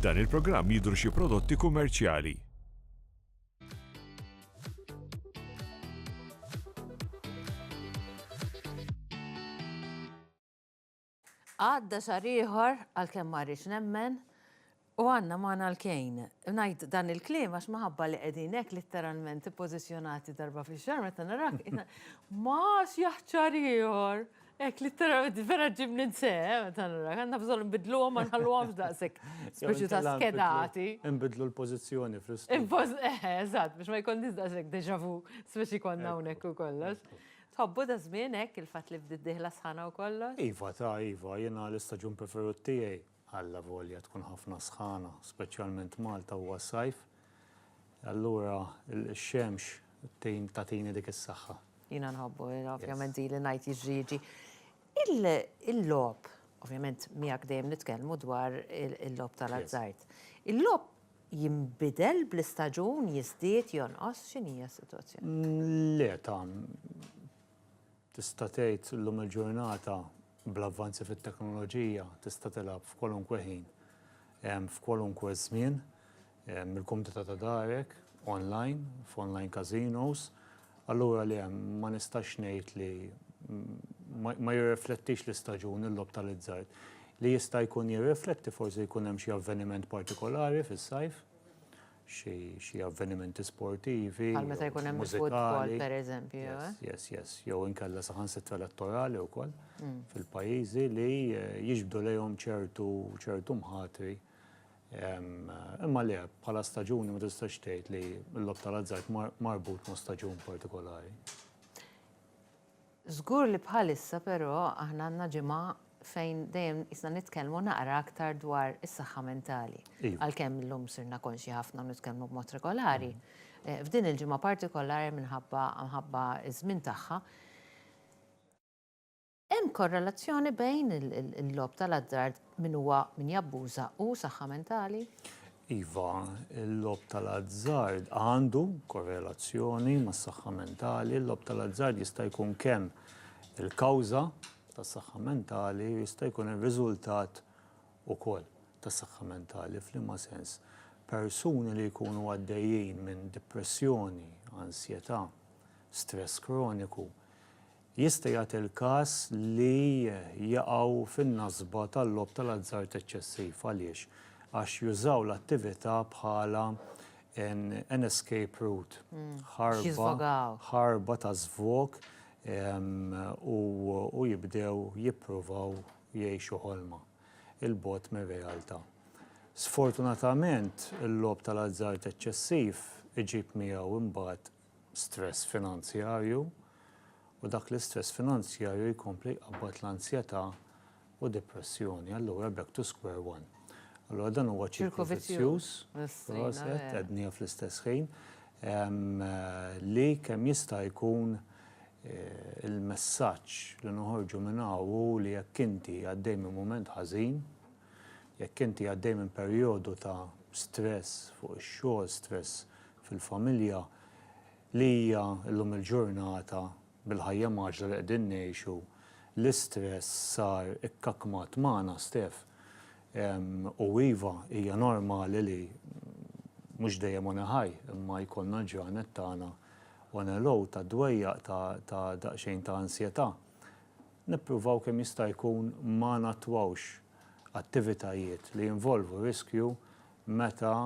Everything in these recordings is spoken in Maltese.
F'dan il-programm jidhru xi prodotti kummerċjali. Għadda xahar ieħor għalkemm ma rridx nemmen u għandna magħna l-kejn. Ngħid dan il-kliem għax minħabba li qegħdin hekk litteralment ippożizzjonati darba fix-xahar meta narak ma x'jaħ ieħor. Hekk litteralment vera ġibni nseh meta narak għandna bżonn nbidluhom ma nħalluhomx daqshekk speċi ta' skedati. Nbidlu l-pożizzjoni fl-istess. Eżatt, biex ma jkollniex daqshekk déjà vu speċi konna hawnhekk u kollox. Tħobbu da żmien hekk il-fatt li bdiet dieħla sħana u kollox? Iva, jiena l-istaġun preferut tiegħi alla volja tkun ħafna sħana, speċjalment Malta huwa sajf. Allura x-xemx tagħtini dik is-saħħa. Jiena nħobbu, ovvjament li ngħid jiġri. Il-lob, ovvjament miegħek dejjem nitkellmu dwar il-lob tal-azzard. Il-lob jinbidel bl-istaġun, jiżdied, jonqos, x'inhi s-sitwazzjoni? Le tista' tgħid llum il-ġurnata bl-avvanzi fit-teknoloġija tista' tilgħab f'kwalunkwe ħin, f'kwalunkwe żmien, mill-kumdita ta' darek, online, f'online casinos. Allura li ma nistax ngħid li ma jirriflettix l-istaġun il-lob tal-izzard. Li jista' jkun jirrifletti forsi jkun hemm xi avveniment partikolari fis-sajf, xi avvenimenti sportivi. Għal meta jkun hemm il-futbol pereżempju. Yes. Jew inkella saħansitra elettorali wkoll fil-pajjiżi li jiġbdu lejhom ċertu mħatri. Imma le bħala staġuni ma tistax tgħid li l-lob tal-azzard marbut ma' staġun partikolari. Żgur li bħalissa però aħna għandna ġimgħa fejn dejjem isna nitkellmu naqra aktar dwar is-saħħa mentali. Għalkemm illum sirna konxi ħafna nitkellmu b'mod regolari. F'din il-ġimgħa partikolari minħabba iż-żmien tagħha. Hemm korrelazzjoni bejn il-lob tal-azzard min jabbuża u saħħa mentali? Iva, il-lob tal-azzard għandu korrelazzjoni mas-saħħa mentali. Il-lob tal-azzard jista' jkun kemm il-kawża tas-saħħa mentali jista' jkun ir-riżultat ukoll tas-saħħa mentali f'liema sens. Persuni li jkunu għaddejjin minn depressjoni, ansjetà, stress kroniku, jista' jagħti l-każ li jaqgħu fin-nażba tal-lob tal-azzard eċċessiv għaliex għax jużaw l-attività bħala an escape route, ħarba ta' żvok u jibdew jippruvaw jgħixu ħolma il-bot mir-realtà. Sfortunatament il-lob tal-azzard eċċessiv iġib miegħu imbagħad stress finanzjarju u dak l-istress finanzjarju jkompli jqabbad l-ansjetà u depressjoni. Allura back to square one. Allura dan huwa ċirku vizzjuż, qegħdniha fl-istess ħin, li kemm jista' jkun il-messaġġ li noħorġu minn hawn li jekk inti għaddej minn mument ħażin, jekk inti għaddej minn perjodu ta' stress fuq ix-xogħol, stress fil-familja, li hija llum il-ġurnata bil-ħajja maġla li qegħdin ngħixu, l-istress sar ikkakmat magħna Stef. U iva hija normali li mhux dejjem on ħaj imma jkollna ġranet tagħna on low ta' dwejjaq ta' daqsxejn ta' ansjetà. Nippruvaw kemm jista' jkun ma natwawx attivitajiet li jinvolvu riskju meta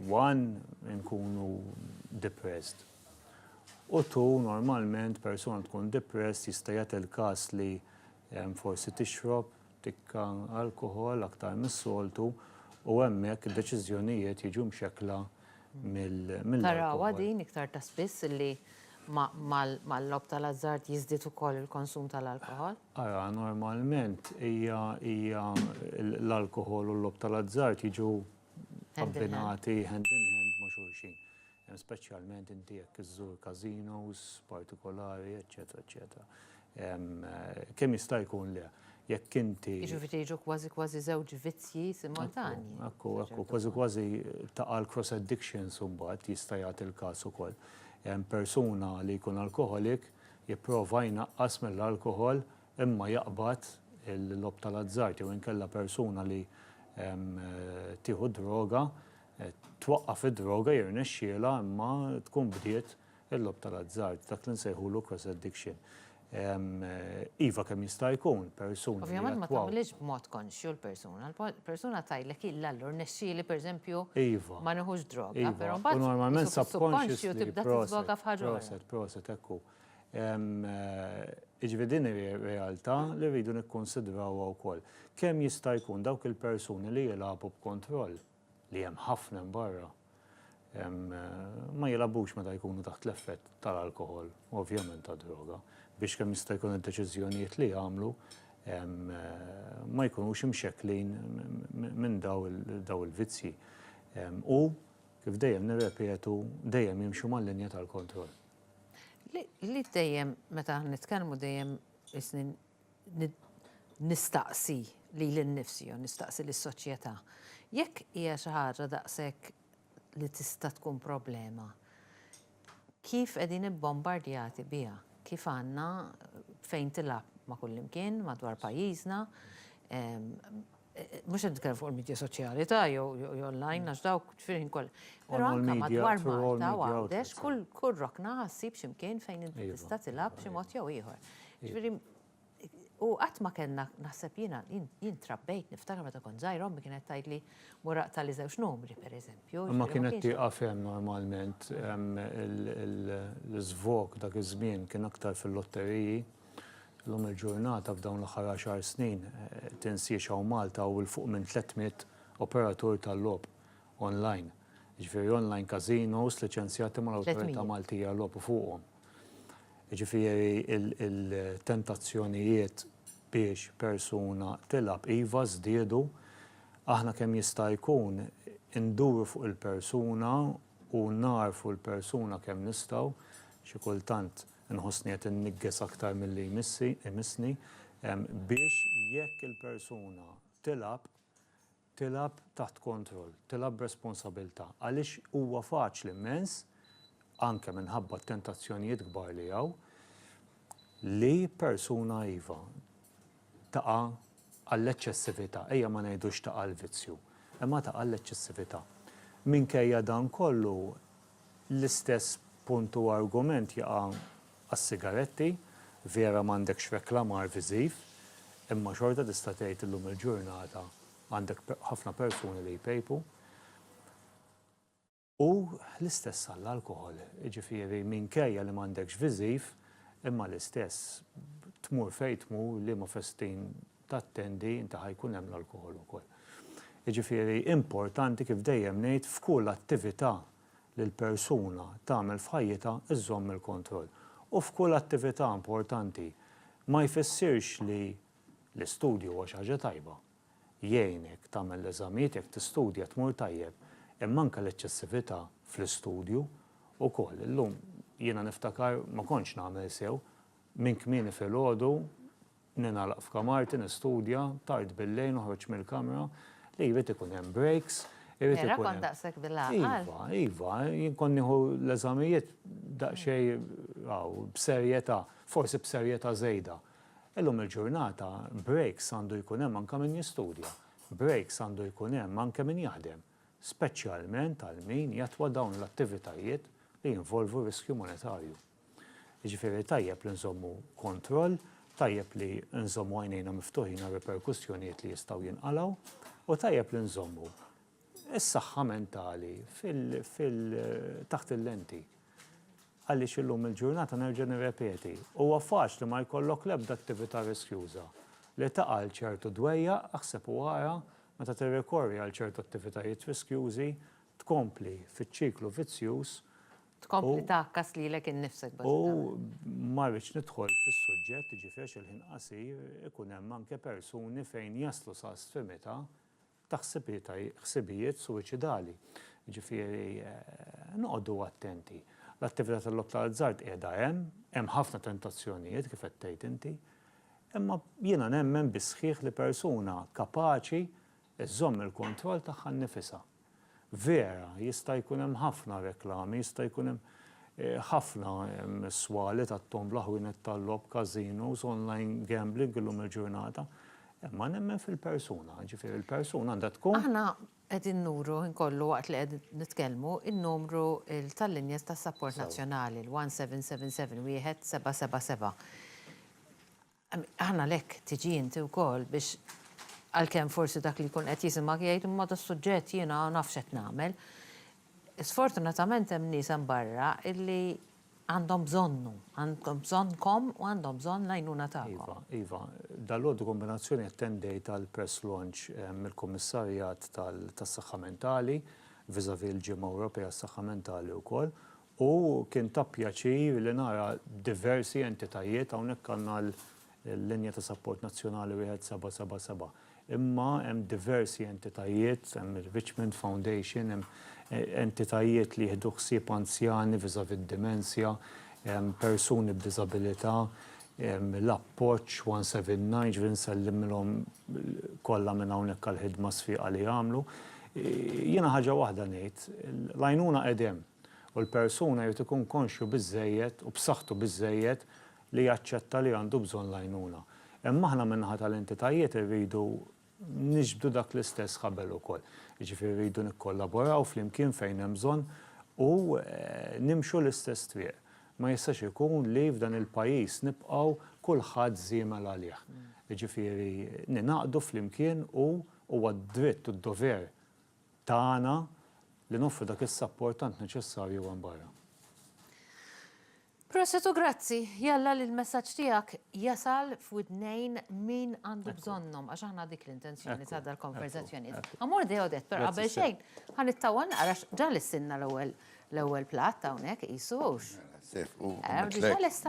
nkunu depressed. U normalment persuna tkun depressed jista' jagħti l-każ li forsi tixrob tikka alkohol aktar mis-soltu u hemmhekk id-deċiżjonijiet jiġu mxekkla mill-alkohol. Tarawha din iktar ta' spiss li mal-lob tal-azzard jiżdied ukoll il-konsum tal-alkohol? Ara, normalment hija l-alkohol u l-lob tal-azzard jiġu abbinati hand in hand ma' xulxin. Speċjalment inti jekk iżżur casinos partikolari, eċetera. Kemm jista' jkun le? Jekk inti. Jiġu kważi żewġ vizzji simultanji. Ekku, kważi taqal cross addictions imbagħad jista' jagħti l-każ ukoll. Hemm persuna li jkun alkoholik jipprova jnaqqas mill-alkohol imma jaqbad il-lob tal-azzard jew inkella persuna li tieħu droga, twaqqaf id-droga jirnexxiela imma tkun bdiet il-lob tal-azzard, dak li nsejħulu cross addiction. Iva kemm jista' jkun persuna. Ovvjament ma tagħmilx b'mod konxju l-persuna. L-persuna tajlek illa allura nexxieli pereżempju ma nieħux droga, però mbagħad normalment subconsciously tibda tiżvoga f'ħaġa oħra. Proset ekku. Iġifieri din ir-realtà li rridu nikkonsidrawha wkoll. Kemm jista' jkun dawk il-persuni li jilagħbu b'kontroll li hemm ħafna barra ma jilabux meta jkunu taħt l-effett tal-alkohol, ovvjament ta' droga, biex kemm jista' jkun id-deċiżjonijiet li jagħmlu ma jkunux imxekklin minn daw il-vizzi. U kif dejjem nirrepetu dejjem jimxu mal-linja tal-kontroll. Li dejjem meta nitkellmu dejjem nistaqsi li l-nifsi jew nistaqsi lis-soċjetà. Jekk hija xi ħaġa daqshekk li tista' tkun problema, kif qegħdin ibbombardjati biha? Kif għandna fejn tilab ma' kullimkien madwar pajjiżna, mhux qed nitkellem fuq il-midja soċjali ta' jew online għax dawk tfirħin koll. Però anke madwar Malta u għawdex kull rokna ħassib x'imkien fejn inti tista' tilab b'xi mod jew ieħor. U qatt ma kellna naħseb jiena jien trabbejt niftakar meta kont żgħira ommi kienet tgħidli muraq tal żewġ numri pereżempju. Ma kienet tieqaf hemm normalment l-żvok dak iż-żmien kien aktar fil-lotteriji. L-lum il-ġurnata f'dawn l-aħħar 10 snin tinsiex hawn Malta u l-fuq minn 300 operatur tal-lob online. Ġifieri online casinos liċenzjati mal-Awtorità Maltija l-lob u fuqhom. Ġifieri il-tentazzjonijiet biex persuna tilab iva żdiedu, aħna kemm jista' jkun induru fuq il-persuna u narfu l-persuna kemm nistgħu, xi kultant inħossni qed innigges aktar milli jmissni biex jekk il-persuna tilab taħt kontroll, tilab responsabilità. Għaliex huwa faċli immens anke minħabba tentazzjonijiet kbar li hawn li persuna iva taqa' għall-eċċessività, ejja ma ngħidux taqa' l-vizzju, imma taqa' l-eċċessività. Minkejja dan kollu l-istess punt u argument jaqa' għas-sigaretti, vera m'għandekx reklamar viżiv, imma xorta tista' tgħid illum il-ġurnata għandek ħafna persuni li jpejpu. U l-istess għall-alkohol, ġifieri minkejja li m'għandekx viżiv, imma l-istess tmur fejn tmur li ma festin tattendi inta ħajkun hemm l-alkohol ukoll. Ġifieri importanti kif dejjem ngħid f'kull attività li l-persuna tagħmel f'ħajjitha iżżomm il-kontroll. U f'kull attività importanti ma jfissirx li l-istudju huwa xi ħaġa tajba. Jgħinek tagħmel l-eżamijiet jekk tistudja tmur tajjeb, imma anke l-eċċessività fl-istudju ukoll. Illum jiena niftakar ma kontx nagħmel sew minn kmieni filgħodu ninagħlaq f'kamarti nistudja tard bil-lejl noħroġ mill-kamra li jrid ikun hemm breaks. Nera kont daqshekk bil-għaqal. Iva, jien kont nieħu l-eżamijiet daqsxejn b'serjetà, forsi b'serjetà żejda. Illum il-ġurnata breaks għandu jkun hemm anke min jistudja. Breaks għandu jkun hemm anke min jaħdem, speċjalment għal min jatwa dawn l-attivitajiet li jinvolvu riskju monetarju. Ġifieri tajjeb li nżommu kontroll, tajjeb li nżommu għajnejna miftuħin għal reperkussjonijiet li jistgħu jinqalgħu u tajjeb li nżommu is-saħħa mentali taħt il-lenti. Għaliex illum il-ġurnata nerġa' nirrepeti. Huwa faċli ma jkollok l-ebda attività riskjuża li taqa' ċertu dwejja aħseb wara meta tirrikorri għal ċertu attivitajiet riskjużi tkompli fiċ-ċiklu vizzjuż. Tkompli taħkas lilek innifsek bas. U ma rridx nidħol fis-suġġett jiġifieri il-ħin qasir ikun hemm anke persuni fejn jaslu sa sfimità ta' ħsibijiet suwiċidali. Jiġifieri noqogħdu attenti. L-attività tal-lob tal-azzard qiegħda hemm ħafna tentazzjonijiet kif qed tgħid inti, imma jiena nemmen bi sħiħ li persuna kapaċi iżżomm il-kontroll tagħha nnifisha. Vera, jista' jkun hemm ħafna reklami, jista' jkun hemm ħafna swali tat-tombla ħwienet tal-lob, casinos, online gambling illum il-ġurnata, Ma nemmen fil-persuna, ġifieri il-persuna għandha tkun. Aħna qegħdin nuru inkollu waqt li qegħdin nitkellmu in-numru tal-linja tas-Sapport Nazzjonali l-1777 wieħed 777. Aħna lek tiġi inti wkoll biex għalkemm forsi dak li jkun qed jisimgħek jgħid imma das-suġġett jiena nafx qed nagħmel. Sfortunatament hemm nies hemm barra illi għandhom bżonnkom u għandhom bżonn l-għajnuna tagħkom. Iva, dal-għodu kombinazzjoni attendej tal-press launch mill-Kummissarjat tas-Saħħa Mentali, viżavi l-Ġimgħa Ewropea s-Saħħa Mentali wkoll, u kien ta' pjaċir li nara diversi entitajiet hawnhekk għandna l-linja ta' Sapport Nazzjonali wieħed 777. Imma hemm diversi entitajiet, hemm il-Richmond Foundation, hemm entitajiet li jieħdu ħsieb anzjani viżavi d-dimensja, persuni b'diżabilità, l-appoġġ 179 ġvien nsellimlhom kollha minn hawnhekk għall-ħidma sfiqa li jagħmlu. Jiena ħaġa waħda ngħid, l-għajnuna qegħdem u l-persuna jrid ikun konxju biżżejjed u b'saħħtu biżżejjed li jaċċetta li għandu bżonn l-għajnuna. Imma aħna min-naħa tal-entitajiet irridu niġbdu dak l-istess ħabel ukoll. Jiġifieri rridu nikkollaboraw flimkien fejn hemm bżonn u nimxu l-istess triq. Ma jistax ikun li f'dan il-pajjiż nibqgħu kulħadd żiemel għalih. Jiġifieri ninaqdu flimkien u huwa d-dritt u d-dover tagħna li noffru dak is-sapportant neċessarju hemm barra. Prosetu grazzi, jalla li l-messaġġ tiegħek jasal f'widnejn min għandu bżonnhom għax aħna dik l-intenzjoni ta' dal-konverzazzjoni. Amor dejja det, però qabel xejn ħanittawan għarax ġal issinna l-ewwel platt hawnhekk qisux. Sef, u Diġà lesta